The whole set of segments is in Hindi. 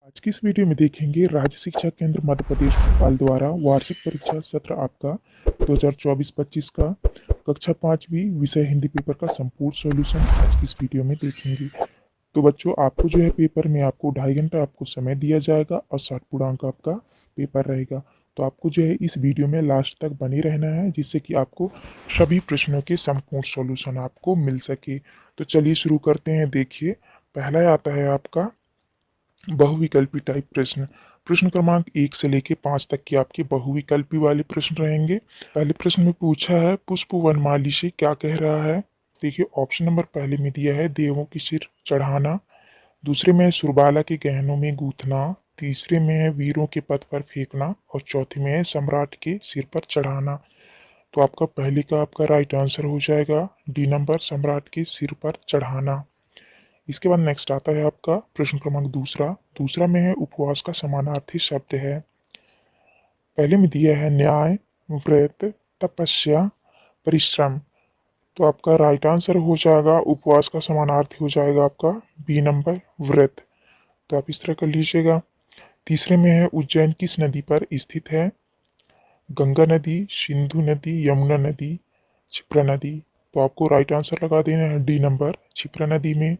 आज की इस वीडियो में देखेंगे राज्य शिक्षा केंद्र मध्य प्रदेश भोपाल द्वारा वार्षिक परीक्षा सत्र आपका 2024-25 का कक्षा 5वीं विषय हिंदी पेपर का संपूर्ण सॉल्यूशन आज की इस वीडियो में देखेंगे। तो बच्चों, आपको जो है पेपर में आपको 2.5 घंटा आपको समय दिया जाएगा और 60 पूर्णांक आपका पेपर रहेगा। तो आपको जो है इस वीडियो में लास्ट तक बने रहना है, जिससे कि आपको सभी प्रश्नों के संपूर्ण सॉल्यूशन आपको मिल सके। तो चलिए शुरू करते हैं। देखिए, पहला आता है आपका बहुविकल्पी टाइप प्रश्न। प्रश्न क्रमांक 1 से लेकर 5 तक के आपके बहुविकल्पी वाले प्रश्न रहेंगे। पहले प्रश्न में पूछा है, पुष्प वनमाली से क्या कह रहा है। देखिए, ऑप्शन नंबर पहले में दिया है देवों की सिर चढ़ाना, दूसरे में है सुरबाला के गहनों में गूंथना, तीसरे में है वीरों के पद पर फेंकना और चौथे में है सम्राट के सिर पर चढ़ाना। तो आपका पहले का आपका राइट आंसर हो जाएगा डी नंबर, सम्राट के सिर पर चढ़ाना। इसके बाद नेक्स्ट आता है आपका प्रश्न क्रमांक दूसरा। दूसरा में है उपवास का समानार्थी शब्द है। पहले में दिया है न्याय, व्रत, तपस्या, परिश्रम। तो आपका राइट आंसर हो जाएगा, उपवास का समानार्थी हो जाएगा आपका बी नंबर, व्रत। तो आप इस तरह कर लीजिएगा। तीसरे में है उज्जैन किस नदी पर स्थित है। गंगा नदी, सिंधु नदी, यमुना नदी, क्षिप्रा नदी। तो आपको राइट आंसर लगा देना है डी नंबर, क्षिप्रा नदी में।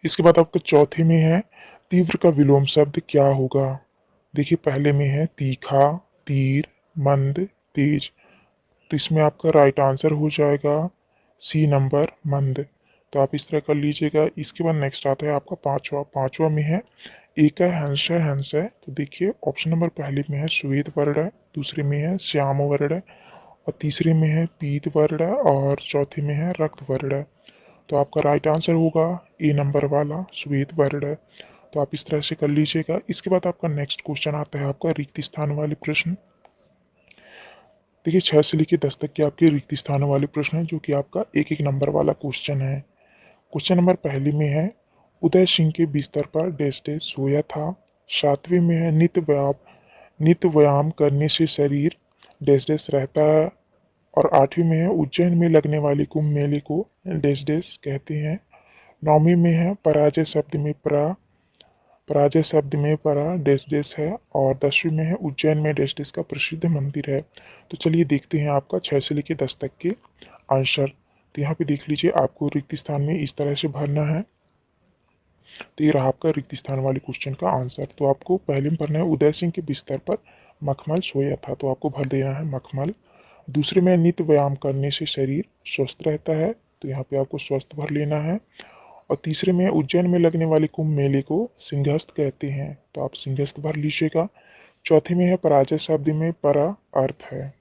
इसके बाद आपका चौथे में है तीव्र का विलोम शब्द क्या होगा। देखिए, पहले में है तीखा, तीर, मंद, तेज। तो इसमें आपका राइट आंसर हो जाएगा सी नंबर, मंद। तो आप इस तरह कर लीजिएगा। इसके बाद नेक्स्ट आता है आपका पांचवा। पांचवा में है एक है हंस है, हंस है। तो देखिए, ऑप्शन नंबर पहले में है श्वेत वर्ण है, दूसरे में है श्याम वर्ण है और तीसरे में है पीत वर्ण है और चौथे में है रक्त वर्ण है। तो आपका राइट आंसर होगा ए नंबर वाला, श्वेत वर्ण है। तो आप इस तरह से कर लीजिएगा। इसके बाद आपका नेक्स्ट क्वेश्चन आता है आपका रिक्त स्थान वाले प्रश्न। देखिए, 6 से लेकर 10 तक के आपके रिक्त स्थान वाले प्रश्न है, जो कि आपका एक एक नंबर वाला क्वेश्चन है। क्वेश्चन नंबर पहले में है उदय सिंह के बिस्तर पर डैश डैश सोया था। सातवें में है नित्य व्यायाम करने से शरीर डैश डैश रहता है। और आठवीं में है उज्जैन में लगने वाले कुंभ मेले को डैश डैश कहते हैं। नौवीं में है पराजय शब्द में परा डैश डैश है। और 10वीं में है उज्जैन में डैश डैश का प्रसिद्ध मंदिर है। तो चलिए देखते हैं आपका 6 से लेकर 10 तक के आंसर। तो यहाँ पे देख लीजिए, आपको रिक्त स्थान में इस तरह से भरना है। तो ये रहा आपका रिक्त स्थान वाले क्वेश्चन का आंसर। तो आपको पहले में भरना है उदय सिंह के बिस्तर पर मखमल सोया था, तो आपको भर देना है मखमल। दूसरे में नित्य व्यायाम करने से शरीर स्वस्थ रहता है, तो यहाँ पे आपको स्वस्थ भर लेना है। और तीसरे में उज्जैन में लगने वाले कुंभ मेले को सिंहस्थ कहते हैं, तो आप सिंहस्थ भर लीजिएगा। चौथे में है पराजय शब्द में परा अर्थ है।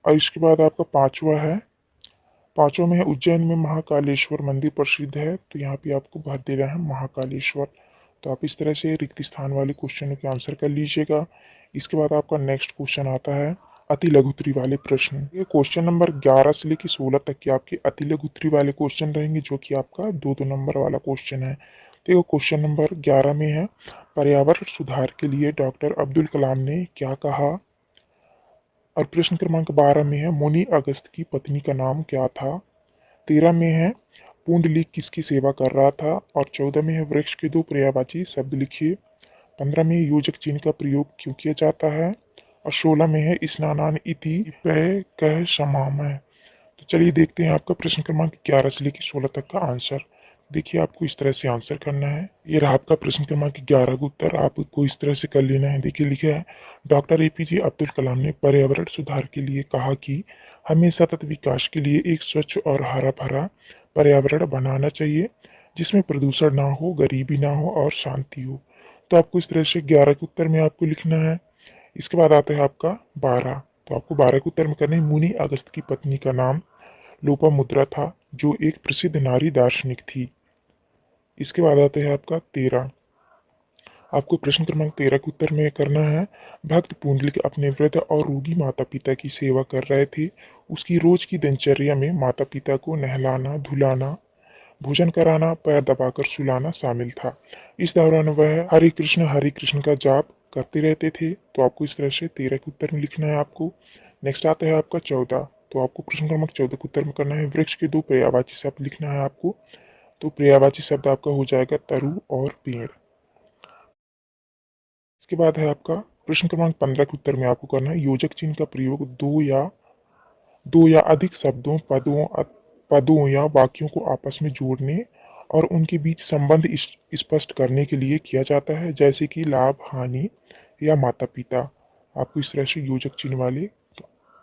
और इसके बाद आपका पांचवा है, पांचवा में है उज्जैन में महाकालेश्वर मंदिर प्रसिद्ध है, तो यहाँ पे आपको भर देना है महाकालेश्वर। तो आप इस तरह से रिक्त स्थान वाले क्वेश्चनों के आंसर कर लीजिएगा। इसके बाद आपका नेक्स्ट क्वेश्चन आता है अति लघु उत्तरी वाले प्रश्न। ये क्वेश्चन नंबर 11 से लेकर 16 तक के आपके अति लघु उत्तरी वाले क्वेश्चन रहेंगे, जो कि आपका 2-2 नंबर वाला क्वेश्चन है। तो क्वेश्चन नंबर 11 में है पर्यावरण सुधार के लिए डॉक्टर अब्दुल कलाम ने क्या कहा। और प्रश्न क्रमांक 12 में है मुनि अगस्त की पत्नी का नाम क्या था। 13 में है पुंडलीक किसकी सेवा कर रहा था। और 14 में है वृक्ष के 2 पर्यायवाची शब्द लिखिए। 15 में योजक चिन्ह का प्रयोग क्यों किया जाता है। और 16 में है स्नानान इति पय कह समाम है। तो चलिए देखते हैं आपका प्रश्न क्रमांक 11 से लेकर 16 तक का आंसर। देखिए, आपको इस तरह से आंसर करना है। ये रहा आपका प्रश्न क्रमांक 11 का उत्तर, आपको इस तरह से कर लेना है। देखिए, लिखा है डॉक्टर एपीजे अब्दुल कलाम ने पर्यावरण सुधार के लिए कहा कि हमें सतत विकास के लिए एक स्वच्छ और हरा भरा पर्यावरण बनाना चाहिए, जिसमें प्रदूषण ना हो, गरीबी ना हो और शांति हो। तो आपको इस तरह से 11 के उत्तर में आपको लिखना है। इसके बाद आता है आपका 12। तो आपको 12 के उत्तर में करना है मुनि अगस्त की पत्नी का नाम लोपामुद्रा था, जो एक प्रसिद्ध नारी दार्शनिक थी। इसके बाद आता है आपका 13। आपको प्रश्न क्रमांक 13 के उत्तर में करना है भक्त पुंडलिक अपने वृद्ध और रोगी माता पिता की सेवा कर रहे थे। उसकी रोज की दिनचर्या में माता पिता को नहलाना, धुलाना, भोजन कराना, पैर दबाकर सुलाना शामिल था। इस दौरान वह हरे कृष्ण का जाप करते रहते थे। तो आपको इस तरह से 13 के उत्तर में लिखना है आपको। नेक्स्ट आता है आपका 14। तो आपको प्रश्न क्रमांक 14 के उत्तर में करना है वृक्ष के 2 पर्यायवाची शब्द लिखना है आपको। तो पर्यायवाची शब्द आपका हो जाएगा तरु और पेड़। इसके बाद है आपका प्रश्न क्रमांक 15 के उत्तर में आपको करना है योजक चिन्ह का प्रयोग दो या अधिक शब्दों, पदों या वाक्यों को आपस में जोड़ने और उनके बीच संबंध स्पष्ट करने के लिए किया जाता है, जैसे कि लाभ, हानि या माता पिता। आपको इस तरह से योजक चिन्ह वाले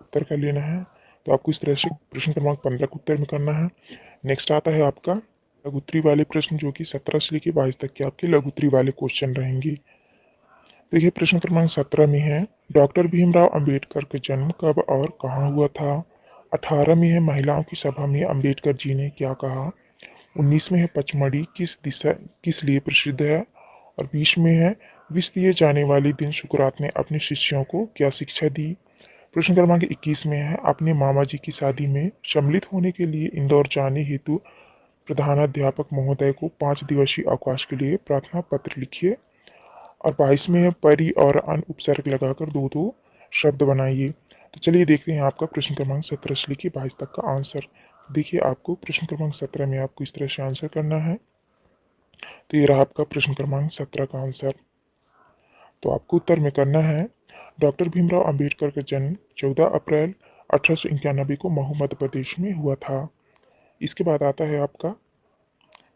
उत्तर कर लेना है। तो आपको इस तरह से प्रश्न क्रमांक 15 का उत्तर में करना है। नेक्स्ट आता है आपका लघुत्तरी वाले प्रश्न, जो कि 17 से लेकर 22 तक के आपके लघुत्तरी वाले क्वेश्चन रहेंगे। देखिए प्रश्न क्रमांक 17 में है डॉक्टर भीमराव अंबेडकर का जन्म कब और कहाँ हुआ था। 18 में है महिलाओं की सभा में अंबेडकर जी ने क्या कहा। 19 में है पचमढ़ी किस लिए प्रसिद्ध है। और 20 में है विष दिए जाने वाले दिन शुक्रात ने अपने शिष्यों को क्या शिक्षा दी। प्रश्न क्रमांक 21 में है अपने मामा जी की शादी में सम्मिलित होने के लिए इंदौर जाने हेतु प्रधानाध्यापक महोदय को 5 दिवसीय अवकाश के लिए प्रार्थना पत्र लिखिए। और 22 में है परि और अन उपसर्ग लगाकर दो दो शब्द बनाइए। तो चलिए देखते हैं आपका प्रश्न क्रमांक 17 से लेकर 22 तक का आंसर। देखिए आपको प्रश्न क्रमांक 17 में आपको इस तरह से आंसर करना है। तो ये रहा आपका प्रश्न क्रमांक 17 का आंसर। तो आपको उत्तर में करना है डॉक्टर भीमराव अंबेडकर का जन्म 14 अप्रैल 1891 को महू मध्य प्रदेश में हुआ था। इसके बाद आता है आपका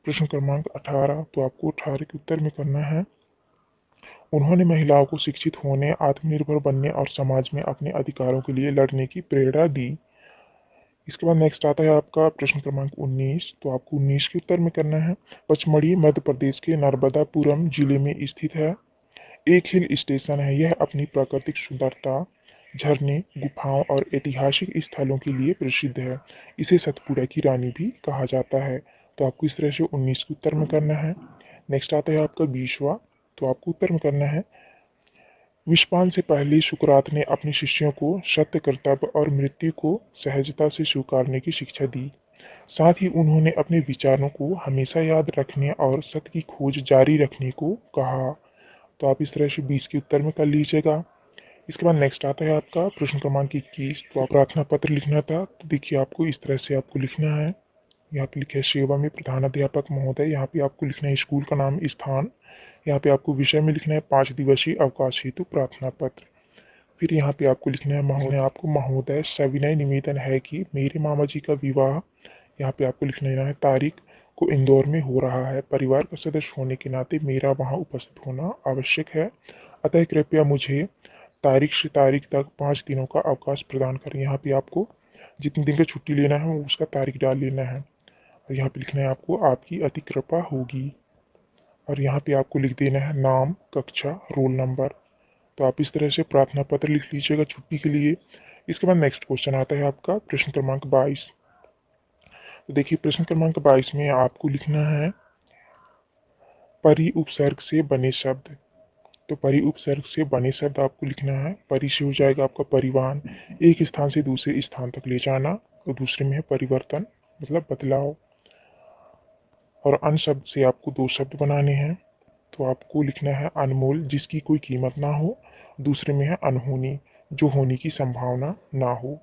प्रश्न क्रमांक 18। तो आपको 18 के उत्तर में करना है उन्होंने महिलाओं को शिक्षित होने, आत्मनिर्भर बनने और समाज में अपने अधिकारों के लिए लड़ने की प्रेरणा दी। इसके बाद नेक्स्ट आता है आपका प्रश्न क्रमांक 19। तो आपको 19 के उत्तर में करना है पचमढ़ी मध्य प्रदेश के नर्मदापुरम जिले में स्थित है। एक हिल स्टेशन है। यह अपनी प्राकृतिक सुंदरता, झरने, गुफाओं और ऐतिहासिक स्थलों के लिए प्रसिद्ध है। इसे सतपुड़ा की रानी भी कहा जाता है। तो आपको इस तरह से 19 के उत्तर में करना है। नेक्स्ट आता है आपका 20वां। तो आपको उत्तर में करना है विषपान से पहले सुकरात ने अपने शिष्यों को सत्य, कर्तव्य और मृत्यु को सहजता से स्वीकारने की शिक्षा दी। साथ ही उन्होंने अपने विचारों को हमेशा याद रखने और सत्य की खोज जारी रखने को कहा। तो आप इस तरह से 20 के उत्तर में कर लीजिएगा। इसके बाद नेक्स्ट आता है आपका प्रश्न क्रमांक 21। तो आप प्रार्थना पत्र लिखना था। तो देखिए आपको इस तरह से आपको लिखना है। यहाँ पे लिखा है सेवा में प्रधानाध्यापक महोदय। यहाँ पे आपको लिखना है स्कूल का नाम, स्थान। यहाँ पे आपको विषय में लिखना है 5 दिवसीय अवकाश हेतु प्रार्थना पत्र। फिर यहाँ पे आपको लिखना है महोदय सविनय निवेदन है कि मेरे मामा जी का विवाह, यहाँ पे आपको लिख लेना है तारीख को इंदौर में हो रहा है। परिवार का सदस्य होने के नाते मेरा वहाँ उपस्थित होना आवश्यक है। अतः कृपया मुझे तारीख से तारीख तक 5 दिनों का अवकाश प्रदान करें। यहाँ पे आपको जितने दिन का छुट्टी लेना है वो उसका तारीख डाल लेना है। और यहाँ पे लिखना है आपको आपकी अति कृपा होगी। और यहाँ पे आपको लिख देना है नाम, कक्षा, रोल नंबर। तो आप इस तरह से प्रार्थना पत्र लिख लीजिएगा छुट्टी के लिए। इसके बाद नेक्स्ट क्वेश्चन आता है आपका प्रश्न क्रमांक 22। तो देखिए प्रश्न क्रमांक 22 में आपको लिखना है परि उपसर्ग से बने शब्द। तो परि उपसर्ग से बने शब्द आपको लिखना है। परि से हो जाएगा आपका परिवहन, एक स्थान से दूसरे स्थान तक ले जाना। और दूसरे में है परिवर्तन, मतलब बदलाव। और अन शब्द से आपको 2 शब्द बनाने हैं। तो आपको लिखना है अनमोल, जिसकी कोई कीमत ना हो। दूसरे में है अनहोनी, जो होने की संभावना ना हो।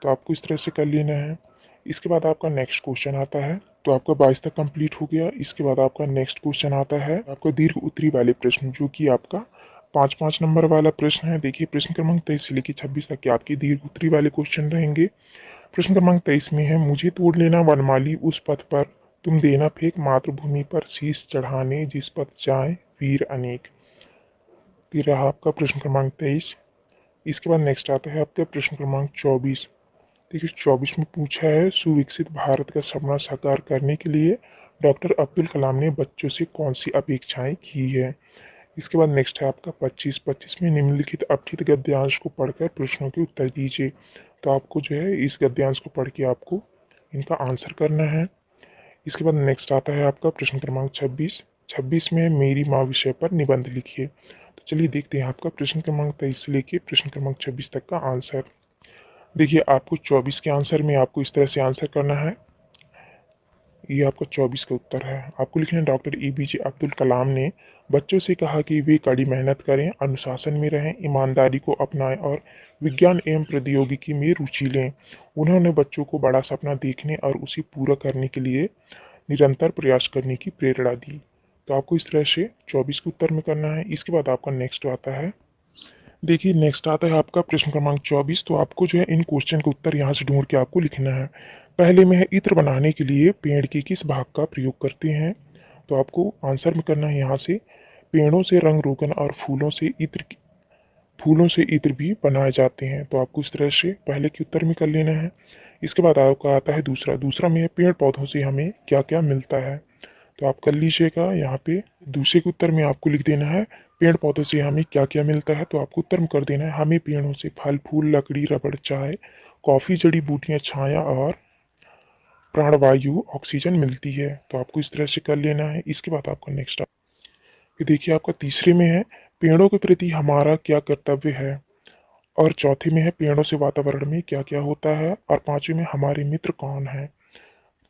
तो आपको इस तरह से कर लेना है। इसके बाद आपका नेक्स्ट क्वेश्चन आता है। तो आपका 22 तक कंप्लीट हो गया। इसके बाद आपका नेक्स्ट क्वेश्चन आता है आपका दीर्घ उत्तरी वाले प्रश्न, जो कि आपका 5-5 नंबर वाला प्रश्न है। देखिए प्रश्न क्रमांक 23 से लेकर 26 तक के आपके दीर्घ उत्तरी वाले क्वेश्चन रहेंगे। प्रश्न क्रमांक 23 में है मुझे तोड़ लेना वनमाली उस पथ पर, तुम देना फेंक मातृभूमि पर शीश चढ़ाने, जिस पथ जाए वीर अनेक। तो ये रहा आपका प्रश्न क्रमांक 23। इसके बाद नेक्स्ट आता है आपका प्रश्न क्रमांक 24। देखिए 24 में पूछा है सुविकसित भारत का सपना साकार करने के लिए डॉक्टर अब्दुल कलाम ने बच्चों से कौन सी अपेक्षाएं की है। इसके बाद नेक्स्ट है आपका 25 में निम्नलिखित अपठित गद्यांश को पढ़कर प्रश्नों के उत्तर दीजिए। तो आपको जो है इस गद्यांश को पढ़ के आपको इनका आंसर करना है। इसके बाद नेक्स्ट आता है आपका प्रश्न क्रमांक 26 में मेरी माँ विषय पर निबंध लिखिए। तो चलिए देखते हैं आपका प्रश्न क्रमांक 23 से लेके प्रश्न क्रमांक 26 तक का आंसर। देखिए आपको 24 के आंसर में आपको इस तरह से आंसर करना है। ये आपका 24 का उत्तर है। आपको लिखना है डॉक्टर APJ अब्दुल कलाम ने बच्चों से कहा कि वे कड़ी मेहनत करें, अनुशासन में रहें, ईमानदारी को अपनाएं और विज्ञान एवं प्रौद्योगिकी में रुचि लें। उन्होंने बच्चों को बड़ा सपना देखने और उसे पूरा करने के लिए निरंतर प्रयास करने की प्रेरणा दी। तो आपको इस तरह से 24 के उत्तर में करना है। इसके बाद आपका नेक्स्ट आता है, देखिए नेक्स्ट आता है आपका प्रश्न क्रमांक 24। तो आपको जो है इन क्वेश्चन के उत्तर यहाँ से ढूंढ के आपको लिखना है। पहले में है इत्र बनाने के लिए पेड़ के किस भाग का प्रयोग करते हैं। तो आपको आंसर में करना है यहाँ से, पेड़ों से रंग रोगन और फूलों से इत्र भी बनाए जाते हैं। तो आपको इस तरह से पहले के उत्तर में कर लेना है। इसके बाद आपका आता है दूसरा। दूसरा में है पेड़ पौधों से हमें क्या क्या मिलता है। तो आप कर लीजिएगा। यहाँ पे दूसरे के उत्तर में आपको लिख देना है पेड़ पौधों से हमें क्या क्या मिलता है। तो आपको उत्तर में कर देना है, हमें पेड़ों से फल फूल लकड़ी रबड़ चाय कॉफी जड़ी बूटियां छाया और प्राणवायु ऑक्सीजन मिलती है। तो आपको इस तरह से कर लेना है। इसके बाद आपका नेक्स्ट, फिर देखिए आपका तीसरे में है पेड़ों के प्रति हमारा क्या कर्तव्य है। और चौथे में है पेड़ों से वातावरण में क्या क्या होता है। और पांचवें में हमारे मित्र कौन है।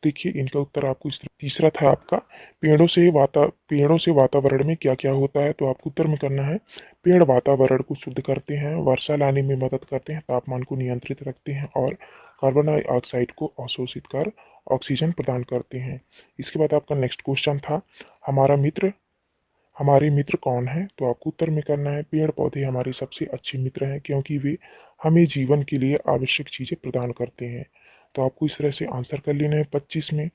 देखिए इनका उत्तर आपको इस तीसरा था आपका, पेड़ों से वातावरण में क्या क्या होता है। तो आपको उत्तर में करना है, पेड़ वातावरण को शुद्ध करते हैं, वर्षा लाने में मदद करते हैं, तापमान को नियंत्रित रखते हैं और कार्बन डाइऑक्साइड को अवशोषित कर ऑक्सीजन प्रदान करते हैं। इसके बाद आपका नेक्स्ट क्वेश्चन था, हमारे मित्र कौन है। तो आपको उत्तर में करना है, पेड़ पौधे हमारे सबसे अच्छे मित्र हैं क्योंकि वे हमें जीवन के लिए आवश्यक चीज़ें प्रदान करते हैं। तो आपको इस तरह से आंसर कर लेना है 25 में।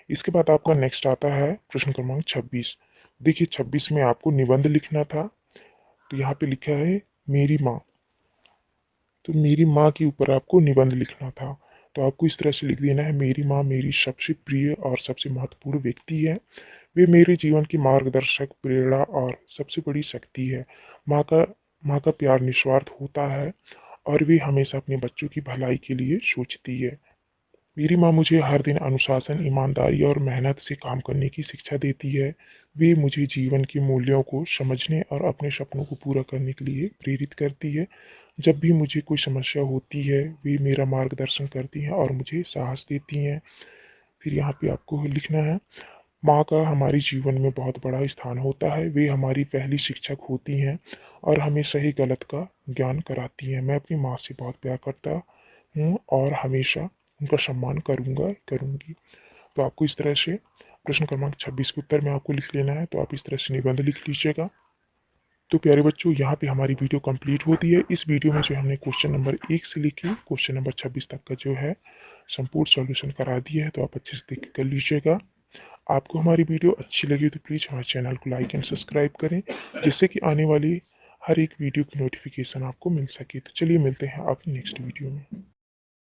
इसके बाद आपका नेक्स्ट आता है प्रश्न क्रमांक 26। देखिए 26 में आपको निबंध लिखना था। तो यहाँ पे लिखा है मेरी माँ। तो मेरी माँ के ऊपर आपको निबंध लिखना था। तो आपको इस तरह से लिख देना है, मेरी माँ मेरी सबसे प्रिय और सबसे महत्वपूर्ण व्यक्ति है। वे मेरे जीवन की मार्गदर्शक प्रेरणा और सबसे बड़ी शक्ति है। माँ का माँ का प्यार निस्वार्थ होता है और वे हमेशा अपने बच्चों की भलाई के लिए सोचती है। मेरी माँ मुझे हर दिन अनुशासन, ईमानदारी और मेहनत से काम करने की शिक्षा देती है। वे मुझे जीवन के मूल्यों को समझने और अपने सपनों को पूरा करने के लिए प्रेरित करती है। जब भी मुझे कोई समस्या होती है वे मेरा मार्गदर्शन करती हैं और मुझे साहस देती हैं। फिर यहाँ पे आपको लिखना है, माँ का हमारे जीवन में बहुत बड़ा स्थान होता है। वे हमारी पहली शिक्षक होती हैं और हमें सही गलत का ज्ञान कराती हैं। मैं अपनी माँ से बहुत प्यार करता हूँ और हमेशा उनका सम्मान करूँगी। तो आपको इस तरह से प्रश्न क्रमांक 26 के उत्तर में आपको लिख लेना है। तो आप इस तरह से निबंध लिख लीजिएगा। तो प्यारे बच्चों, यहाँ पे हमारी वीडियो कंप्लीट होती है। इस वीडियो में जो हमने क्वेश्चन नंबर 1 से लेके क्वेश्चन नंबर 26 तक का जो है संपूर्ण सॉल्यूशन करा दिया है। तो आप अच्छे से देख कर लीजिएगा। आपको हमारी वीडियो अच्छी लगी तो प्लीज़ हमारे चैनल को लाइक एंड सब्सक्राइब करें, जिससे कि आने वाली हर एक वीडियो की नोटिफिकेशन आपको मिल सके। तो चलिए मिलते हैं आपकी नेक्स्ट वीडियो में।